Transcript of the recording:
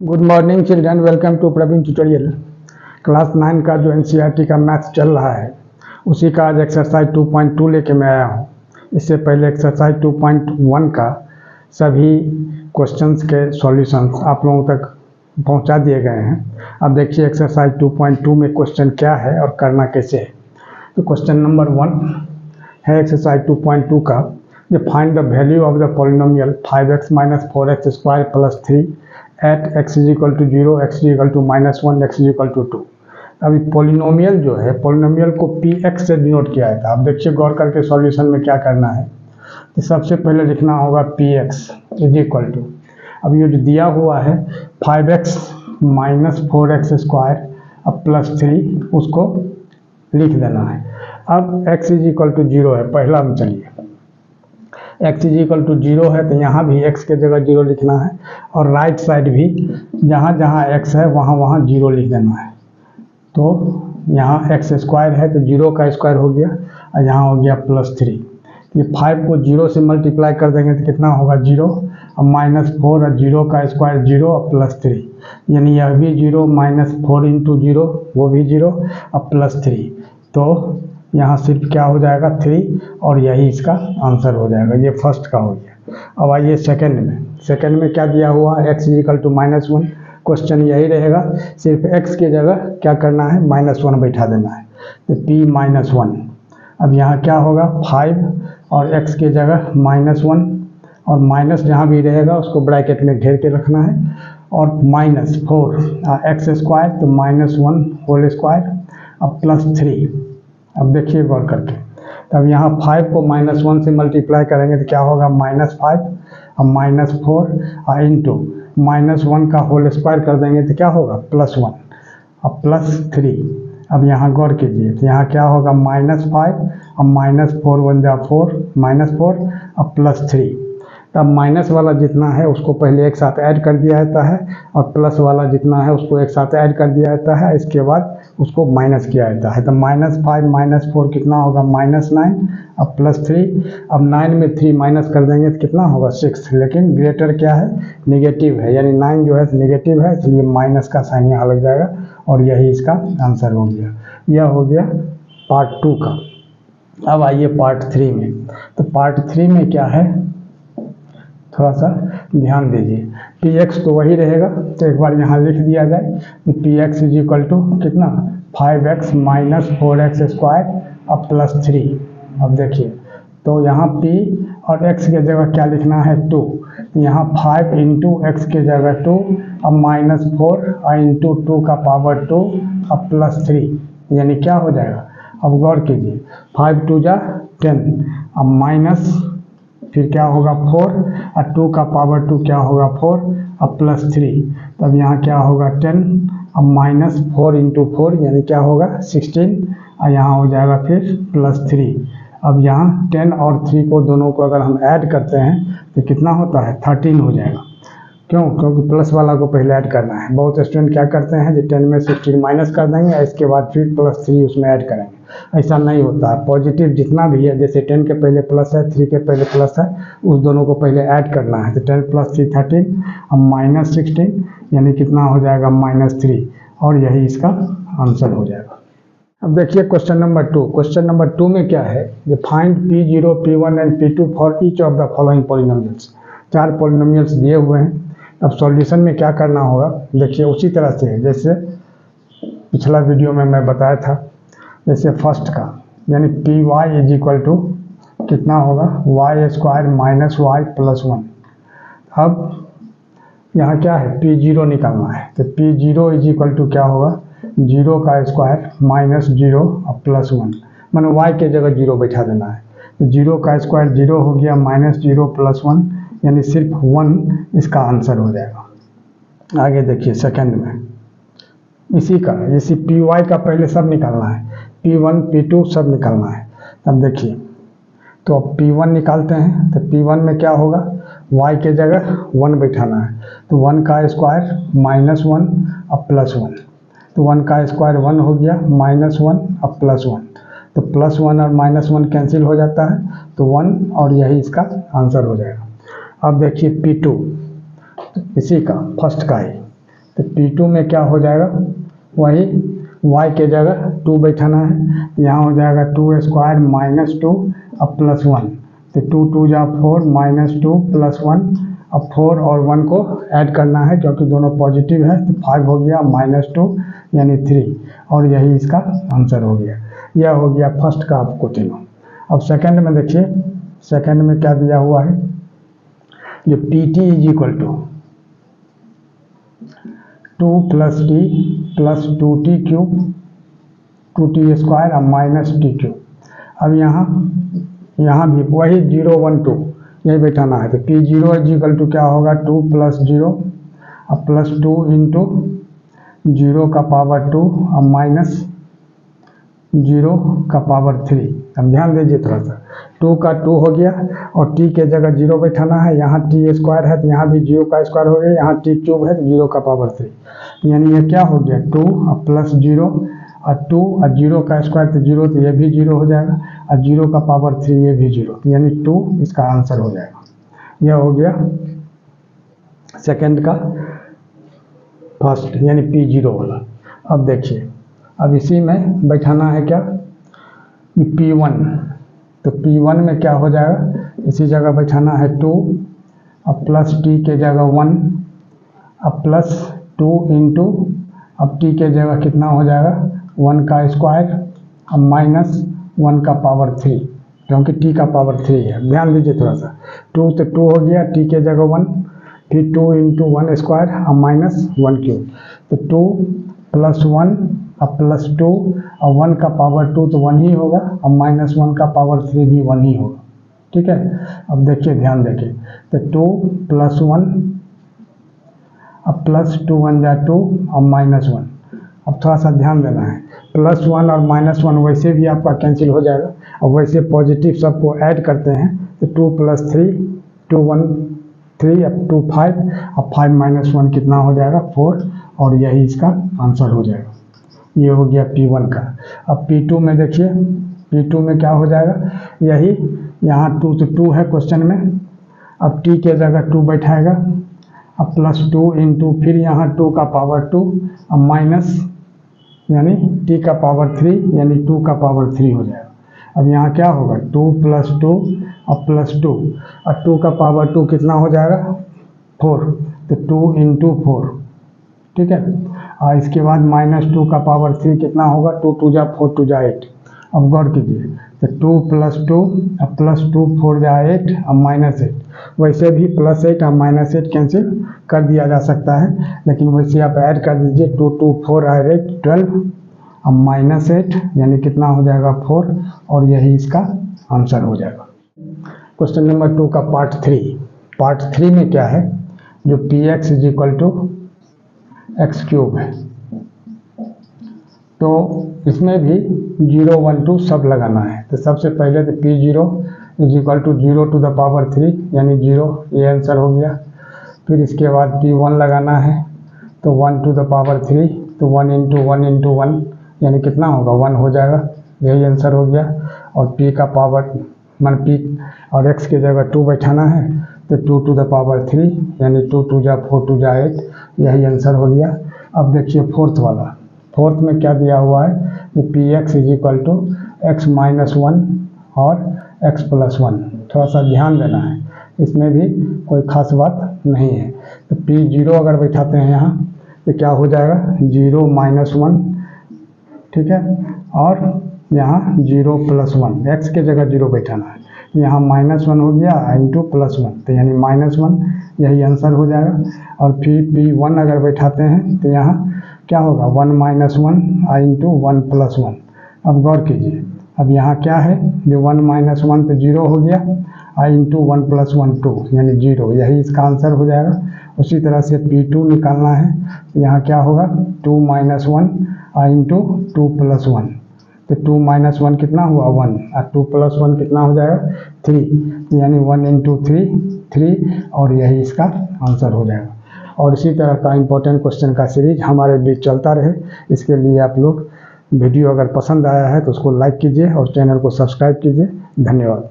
Good morning children, welcome to Praveen tutorial. Class 9 का जो NCERT का मैथ्स चल रहा है उसी का आज एक्सरसाइज 2.2 लेके मैं आया हूँ। इससे पहले एक्सरसाइज 2.1 का सभी क्वेश्चंस के सॉल्यूशंस आप लोगों तक पहुँचा दिए गए हैं। अब देखिए एक्सरसाइज 2.2 में क्वेश्चन क्या है और करना कैसे है। तो क्वेश्चन नंबर 1 है एक्सरसाइज 2.2 का, find the value of the polynomial 5x - 4x square + 3 at x = 0, x = -1, x = 2। अभी पॉलिनोमियल जो है, पॉलिनोमियल को px से डिनोट किया जाता है। अब देखिए गौर करके सॉल्यूशन में क्या करना है। तो सबसे पहले लिखना होगा px = अब ये जो दिया हुआ है 5x - 4x स्क्वायर अब +3 उसको लिख देना है। अब x = 0 है, पहला में चलिए x = 0 है तो यहाँ भी x के जगह 0 लिखना है और राइट साइड भी जहाँ जहाँ x है वहाँ वहाँ 0 लिख देना है। तो यहाँ x स्क्वायर है तो 0 का स्क्वायर हो गया और यहाँ हो गया +3। ये 5 को 0 से मल्टीप्लाई कर देंगे तो कितना होगा 0 और -4 और 0 का स्क्वायर 0 और +3, यानी यह भी 0 -4 × 0 वो भी 0 और +3। तो यहाँ सिर्फ क्या हो जाएगा 3 और यही इसका आंसर हो जाएगा। ये फर्स्ट का हो गया। अब आइए सेकंड में क्या दिया हुआ है x = -1। क्वेश्चन यही रहेगा, सिर्फ x की जगह क्या करना है -1 बैठा देना है। तो p-1। अब यहाँ क्या होगा 5 और x की जगह -1 और माइनस जहाँ भी रहेगा उसको ब्रैकेट में घेर के रखना है और -4 x स्क्वायर तो -1 होल स्क्वायर अब +3। अब देखिए गौर करके, तब यहाँ 5 को -1 से मल्टीप्लाई करेंगे तो क्या होगा -5 और -4 और इंटू -1 का होल स्क्वायर कर देंगे तो क्या होगा +1 और +3। अब यहाँ गौर कीजिए तो यहाँ क्या होगा -5 और -4 × 1 = 4 -4 और +3। तब माइनस वाला जितना है उसको पहले एक साथ ऐड कर दिया जाता है और प्लस वाला जितना है उसको एक साथ ऐड कर दिया जाता है, इसके बाद उसको माइनस किया जाता है। तो -5 - 4 कितना होगा -9 और +3। अब 9 में 3 माइनस कर देंगे तो कितना होगा 6, लेकिन ग्रेटर क्या है नेगेटिव है, यानी 9 जो है नेगेटिव है इसलिए माइनस का साइन यहाँ लग जाएगा और यही इसका आंसर हो गया। यह हो गया पार्ट 2 का। अब आइए पार्ट 3 में। तो पार्ट 3 में क्या है थोड़ा सा ध्यान दीजिए। px तो वही रहेगा तो एक बार यहाँ लिख दिया जाए कि px = कितना 5x - 4x स्क्वायर अब +3। अब देखिए तो यहाँ p और x के जगह क्या लिखना है 2, यहाँ 5 × x के जगह 2 अब -4 और इंटू 2 का पावर 2 अब +3, यानी क्या हो जाएगा। अब गौर कीजिए 5 × 2 = 10 अब माइनस फिर क्या होगा 4 और 2 का पावर 2 क्या होगा 4 और +3। तब यहाँ क्या होगा 10 अब -4 × 4 यानी क्या होगा 16 और यहाँ हो जाएगा फिर +3। अब यहाँ 10 और 3 को दोनों को अगर हम ऐड करते हैं तो कितना होता है 13 हो जाएगा। क्योंकि प्लस वाला को पहले ऐड करना है। बहुत स्टूडेंट क्या करते हैं जो 10 में 16 माइनस कर देंगे इसके बाद फिर +3 उसमें ऐड करेंगे, ऐसा नहीं होता है। पॉजिटिव जितना भी है जैसे 10 के पहले प्लस है 3 के पहले प्लस है उस दोनों को पहले ऐड करना है। तो 10 + 3 13 अब -16 यानी कितना हो जाएगा -3 और यही इसका आंसर हो जाएगा। अब देखिए क्वेश्चन नंबर 2। क्वेश्चन नंबर 2 में क्या है जो find p0 p1 and p2 for each of the following polynomials. 4 polynomials दिए हुए हैं। अब सॉल्यूशन में क्या करना होगा देखिए उसी तरह से जैसे पिछला वीडियो में मैं बताया था। जैसे फर्स्ट का यानी py = कितना होगा y² - y + 1। अब यहाँ क्या है p0 निकालना है तो p0 = क्या होगा 0 का स्क्वायर -0 और +1, मानो y के जगह 0 बैठा देना है। तो 0 का स्क्वायर 0 हो गया -0 + 1 यानी सिर्फ 1 इसका आंसर हो जाएगा। आगे देखिए सेकंड में इसी का जैसे py का पहले सब निकालना है, p1 p2 सब निकालना है। तब देखिए तो अब p1 निकालते हैं तो p1 में क्या होगा y के जगह 1 बैठाना है तो 1 का स्क्वायर -1 और +1, तो 1 का स्क्वायर 1 हो गया -1 और +1, तो +1 और -1 कैंसिल हो जाता है तो 1 और यही इसका आंसर हो जाएगा। अब देखिए p2 इसी का फर्स्ट का ही तो P2 में क्या हो जाएगा, वही y के जगह 2 बैठाना है, यहाँ हो जाएगा 2 स्क्वायर माइनस 2 अब प्लस 1, तो 2 2 जा 4 माइनस 2 प्लस 1, अब 4 और 1 को ऐड करना है क्योंकि दोनों पॉजिटिव है, तो 5 हो गया माइनस 2 यानी 3, और यही इसका आंसर हो गया। यह हो गया फर्स्ट का आपको तीनों। अब सेकंड में देखिए, सेकंड में क्या दिया हुआ है, जो PT is equal to 2 plus t plus 2t cube 2t square अब माइनस टी क्यूब। अब यहाँ भी वही 0 1 2 यही बैठाना है, तो P0 इज इक्वल टू क्या होगा 2 प्लस 0 अब प्लस 2 इंटू 0 का पावर 2 अब माइनस 0 का पावर 3। अब ध्यान दीजिए थोड़ा सा, 2 का 2 हो गया और t के जगह 0 बैठाना है, यहाँ t स्क्वायर है तो यहाँ भी 0 का स्क्वायर हो गया, यहाँ t क्यूब है तो 0 का पावर 3, यानी ये क्या हो गया 2 और प्लस 0 और 2 और 0 का स्क्वायर तो 0, तो ये भी 0 हो जाएगा और 0 का पावर 3 ये भी 0, तो यानी 2 इसका आंसर हो जाएगा। यह हो गया सेकंड का फर्स्ट यानी P0 वाला। अब देखिए, अब इसी में बैठाना है क्या P1, तो P1 में क्या हो जाएगा, इसी जगह बैठाना है 2 अब प्लस t के जगह 1 अब प्लस 2 इंटू अब t के जगह कितना हो जाएगा 1 का स्क्वायर अब माइनस 1 का पावर 3, क्योंकि t का पावर 3 है। ध्यान दीजिए थोड़ा सा, 2 तो 2 हो गया, t के जगह 1 फिर 2 इंटू 1 स्क्वायर अब माइनस 1 क्यूब, तो 2 प्लस 1 अब प्लस 2 और 1 का पावर 2 तो 1 ही होगा, अब माइनस 1 का पावर 3 भी 1 ही होगा। ठीक है, अब देखिए ध्यान देखिए, तो 2 प्लस 1 अब प्लस 2 1 जा 2 अब माइनस 1। अब थोड़ा सा ध्यान देना है, प्लस 1 और माइनस 1 वैसे भी आपका कैंसिल हो जाएगा, और वैसे पॉजिटिव सबको ऐड करते हैं तो 2 प्लस 3 2 1 3 अब 2 5 अब 5 माइनस 1 कितना हो जाएगा 4, और यही इसका आंसर हो जाएगा। ये हो गया P1 का। अब P2 में देखिए, P2 में क्या हो जाएगा, यही यहाँ 2 तो 2 है क्वेश्चन में, अब t के जगह 2 बैठाएगा अब प्लस 2 इंटू फिर यहाँ 2 का पावर 2 अब माइनस यानी t का पावर 3 यानी 2 का पावर 3 हो जाएगा। अब यहाँ क्या होगा 2 प्लस 2 अब प्लस 2 और 2 का पावर 2 कितना हो जाएगा 4, तो 2 इंटू 4। ठीक है, और इसके बाद माइनस 2 का पावर 3 कितना होगा 2 2 जा 4 2 जा 8। अब गौर कीजिए, तो 2 प्लस 2 अब प्लस 2 4 जा 8 अब माइनस 8, वैसे भी प्लस 8 और माइनस 8 कैंसिल कर दिया जा सकता है, लेकिन वैसे आप ऐड कर दीजिए 2 2 4 और 8 12 अब माइनस 8 यानी कितना हो जाएगा 4, और यही इसका आंसर हो जाएगा। क्वेश्चन नंबर 2 का पार्ट 3 में क्या है, जो px is equal to x cube है, तो इसमें भी 0 1 2 सब लगाना है। तो सबसे पहले तो P0 is equal to 0 to the power 3 यानी 0, ये आंसर हो गया। फिर इसके बाद P1 लगाना है, तो 1 टू द पावर 3, तो 1 इंटू 1 इंटू 1 यानी कितना होगा 1 हो जाएगा, यही आंसर हो गया। और P का पावर P और x के जगह 2 बैठाना है, तो 2 टू द पावर 3 यानी 2 2 जा 4 2 जा 8, यही आंसर हो गया। अब देखिए फोर्थ वाला, फोर्थ में क्या दिया हुआ है कि px is equal to x minus 1 और x प्लस 1। थोड़ा सा ध्यान देना है, इसमें भी कोई खास बात नहीं है। तो P0 अगर बैठाते हैं यहाँ तो क्या हो जाएगा 0 माइनस 1, ठीक है, और यहाँ 0 प्लस 1, x के जगह 0 बैठाना है, यहाँ माइनस 1 हो गया इंटू प्लस 1, तो यानी माइनस 1, यही आंसर हो जाएगा। और फिर P1 अगर बैठाते हैं तो यहाँ क्या होगा 1 माइनस 1 इंटू 1 प्लस 1। अब गौर कीजिए, अब यहाँ क्या है जो 1 माइनस 1 तो 0 हो गया इंटू 1 प्लस 1 2 यानी 0, यही इसका आंसर हो जाएगा। उसी तरह से P2 निकालना है, तो यहाँ क्या होगा 2 माइनस 1 इंटू 2 प्लस 1, तो 2 माइनस 1 कितना हुआ 1 और 2 प्लस 1 कितना हो जाएगा 3, यानी 1 इंटू 3, और यही इसका आंसर हो जाएगा। और इसी तरह का इम्पोर्टेंट क्वेश्चन का सीरीज हमारे बीच चलता रहे, इसके लिए आप लोग वीडियो अगर पसंद आया है तो उसको लाइक कीजिए और चैनल को सब्सक्राइब कीजिए। धन्यवाद।